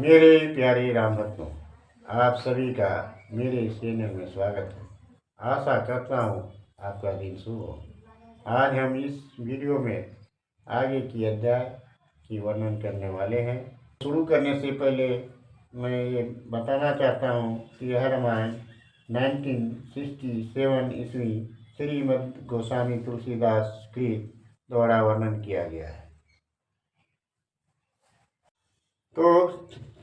मेरे प्यारे राम भक्तों, आप सभी का मेरे इस चैनल में स्वागत है। आशा करता हूँ आपका दिन शुभ हो। आज हम इस वीडियो में आगे की अध्याय की वर्णन करने वाले हैं। शुरू करने से पहले मैं ये बताना चाहता हूँ कि यह रामायण 1967 ईस्वी श्रीमद् गोस्वामी तुलसीदास कृत द्वारा वर्णन किया गया है। तो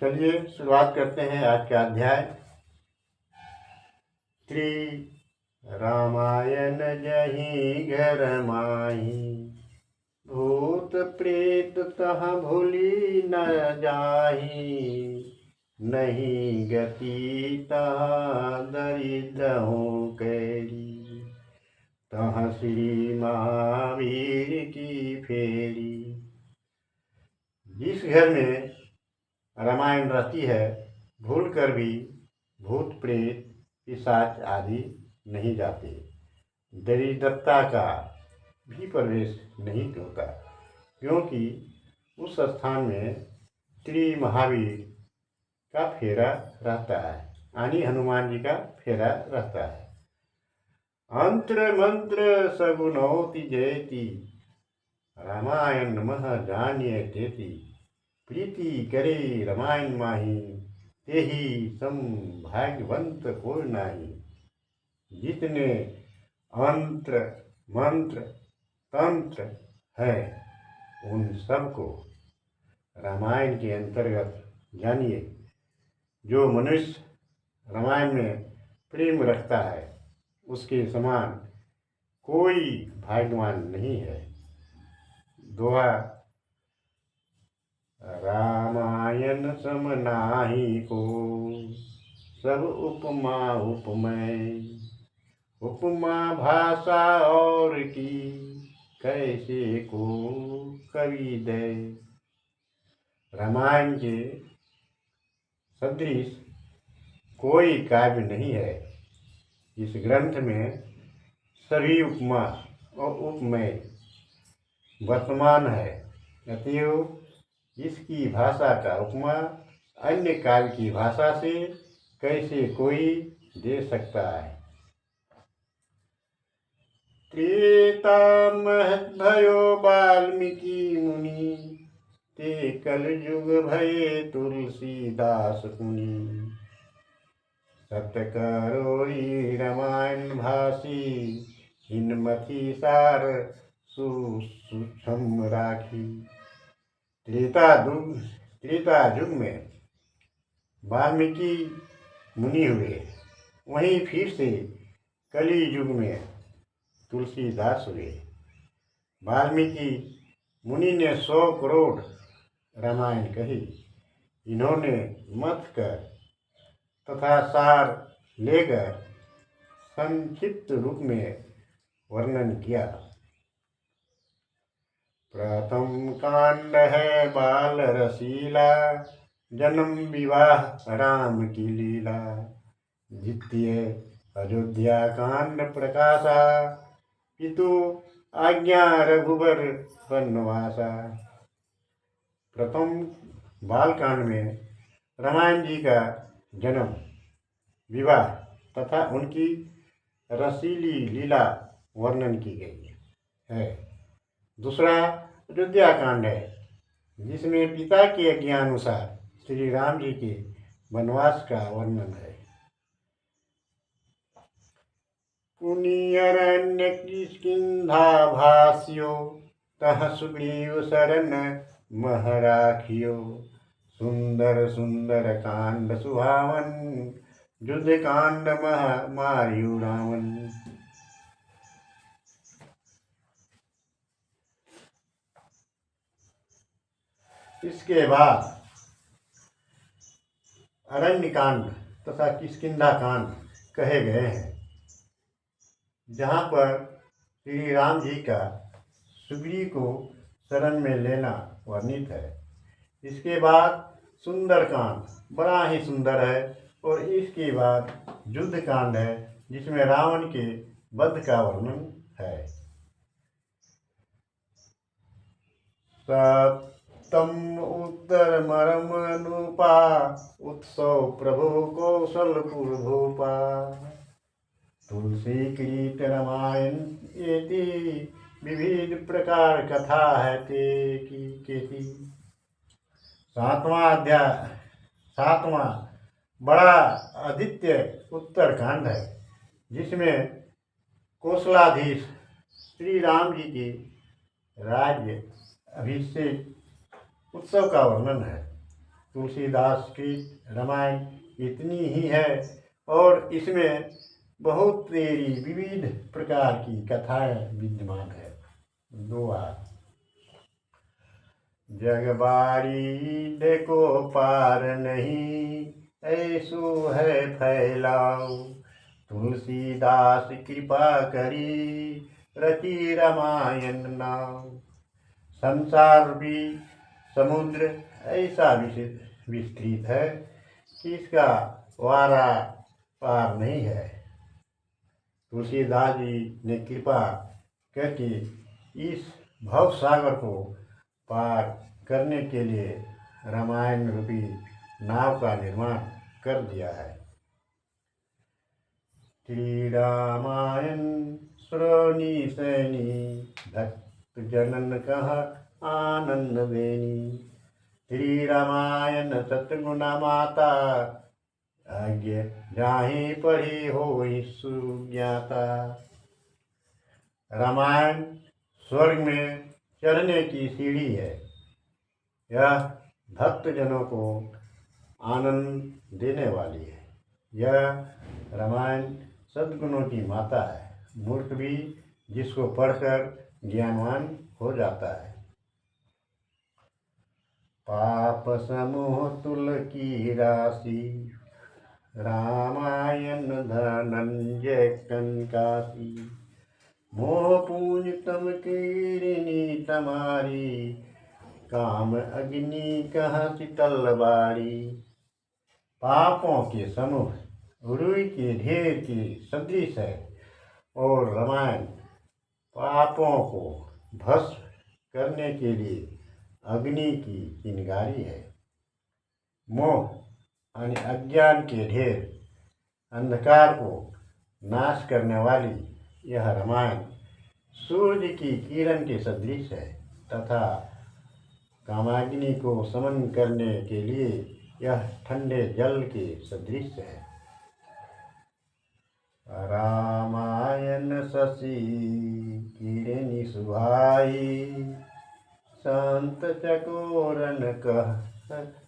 चलिए शुरुआत करते हैं आज का अध्याय। श्री रामायण जही घर माही, भूत प्रेत तह भूली न जाही, नहीं गति तह दरिद्रहु कैरी, तह श्री महावीर की फेरी। जिस घर में रामायण रहती है, भूल कर भी भूत प्रेत पिशाच आदि नहीं जाते, दरिद्रता का भी प्रवेश नहीं होता, क्योंकि उस स्थान में श्री महावीर का फेरा रहता है, यानी हनुमान जी का फेरा रहता है। अंत्र मंत्र सगुनौति जयति, रामायण मह जानिए तेति, प्रीति करे रामायण माही, तेहि सम भाग्यवंत कोई नाही। जितने अंत्र मंत्र तंत्र है, उन सबको रामायण के अंतर्गत जानिए। जो मनुष्य रामायण में प्रेम रखता है, उसके समान कोई भाग्यवान नहीं है। दोहा, रामायण सम नाहि को, सब उपमा उपमय, उपमा भाषा और की, कैसे को कवि दे। रामायण के सदृश कोई काव्य नहीं है। इस ग्रंथ में सभी उपमा और उपमेय वर्तमान है, अतएव इसकी भाषा का उपमा अन्य काल की भाषा से कैसे कोई दे सकता है। त्रेता महद्भयो वाल्मीकि मुनि, ते कलयुग भये तुलसीदास मुनि, सत करोई रामायण भाषी, हिनमति सार सुसूक्ष्म राखी। त्रेता युग में वाल्मीकि मुनि हुए, वहीं फिर से कली युग में तुलसीदास हुए। वाल्मीकि मुनि ने 100 करोड़ रामायण कही। इन्होंने मथ कर तथा सार लेकर संक्षिप्त रूप में वर्णन किया। प्रथम कांड है बाल रसीला, जन्म विवाह राम की लीला। द्वितीय अयोध्या कांड प्रकाशा, पितु आज्ञा रघुबर वनवासा। प्रथम बाल कांड में रामायण जी का जन्म, विवाह तथा उनकी रसीली लीला वर्णन की गई है। दूसरा अयोध्या कांड है, जिसमें पिता के आज्ञानुसार श्री राम जी के वनवास का वर्णन है। पुण्यरण्य किष्किंधा भास्यो, तह सुग्रीव शरण मह राखियो। सुंदर सुंदर कांड सुहावन, युद्ध कांड मह मारियो रावण। इसके बाद अरण्य कांड तथा किष्किंधा कांड कहे गए हैं, जहाँ पर श्री राम जी का सुग्रीव को शरण में लेना वर्णित है। इसके बाद सुंदर कांड बड़ा ही सुंदर है, और इसके बाद युद्ध कांड है, जिसमें रावण के वध का वर्णन है। तम उत्तर मरम अनुपा उत्सव प्रभु कौशलपुर भूपा। तुलसी कृत रामायण एति विविध प्रकार कथा है ते की केती। सातवां बड़ा आदित्य उत्तरकांड है, जिसमें कौशलाधीश श्री राम जी की राज्य अभिषेक उत्सव का वर्णन है। तुलसीदास की रामायण इतनी ही है और इसमें बहुत तेरी विविध प्रकार की कथाएं विद्यमान है। दुआ। जगबारी देखो पार नहीं, ऐसो है फैलाओ। तुलसीदास कृपा करी, रची रामायण नाव। संसार भी समुद्र ऐसा विस्तृत है कि इसका वारा पार नहीं है। तुलसीदास जी ने कृपा करके इस भव सागर को पार करने के लिए रामायण रूपी नाव का निर्माण कर दिया है। श्री रामायण श्रोणी सैनी, भक्त जनन कह आनंद देनी। श्री रामायण सतगुना माता, आज्ञ जाहि पढ़ी होई सुज्ञाता। रामायण स्वर्ग में चढ़ने की सीढ़ी है। यह भक्तजनों को आनंद देने वाली है। यह रामायण सद्गुणों की माता है। मूर्ख भी जिसको पढ़कर ज्ञानवान हो जाता है। पाप समूह तुल की राशि, रामायण धनंजय कंकासी। मोह पूंज तम कीरिनी तमारी, काम अग्नि कहाँ तलवारी। पापों के समूह रुई के ढेर के सदृश है और रामायण पापों को भस्म करने के लिए अग्नि की चिंगारी है। मोह यानी अज्ञान के ढेर, अंधकार को नाश करने वाली यह रामायण सूर्य की किरण के सदृश है तथा कामाग्नि को शमन करने के लिए यह ठंडे जल के सदृश है। रामायण शशि किरणी सुहाई, संत चकोरन कह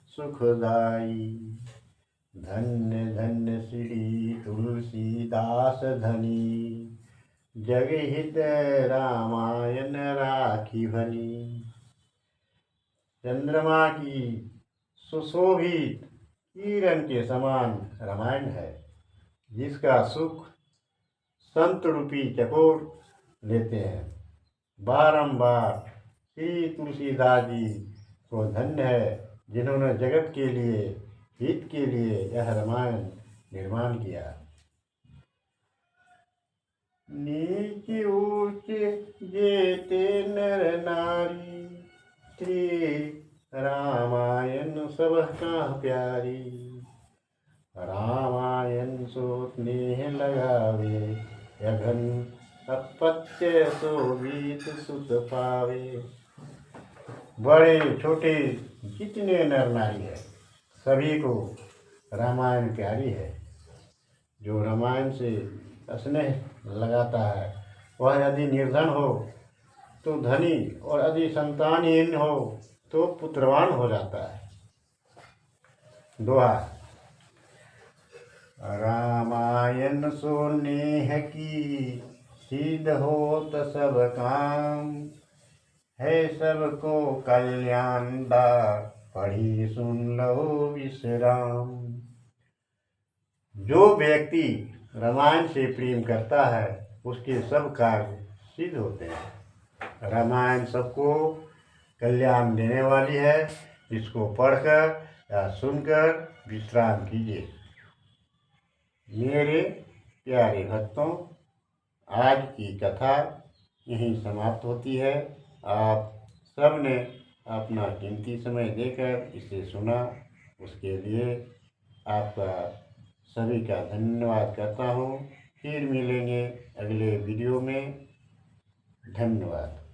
सुखदाई। धन्य धन्य श्री तुलसीदास धनी, जगहित रामायण राखी भनी। चंद्रमा की सुशोभित किरण के समान रामायण है, जिसका सुख संत रूपी चकोर लेते हैं। बारंबार श्री तुलसीदास जी को धन्य है, जिन्होंने जगत के लिए हित के लिए यह रामायण निर्माण किया। नीच ऊंच जेते नर नारी, श्री रामायण सबका प्यारी। रामायण सो स्नेह लगावे, यघन अपत्य सो बीत सुत पावे। बड़े छोटे जितने नर नारी है, सभी को रामायण प्यारी है। जो रामायण से स्नेह लगाता है, वह यदि निर्धन हो तो धनी और यदि संतानहीन हो तो पुत्रवान हो जाता है। दोहा। रामायण सो नेह की, सिद्ध होत सब काम। है सबको कल्याणदार, पढ़ी सुन लो विश्राम। जो व्यक्ति रामायण से प्रेम करता है, उसके सब कार्य सिद्ध होते हैं। रामायण सबको कल्याण देने वाली है। इसको पढ़कर या सुनकर विश्राम कीजिए। मेरे प्यारे भक्तों, आज की कथा यहीं समाप्त होती है। आप सब ने अपना कीमती समय देकर इसे सुना, उसके लिए आपका सभी का धन्यवाद करता हूँ। फिर मिलेंगे अगले वीडियो में। धन्यवाद।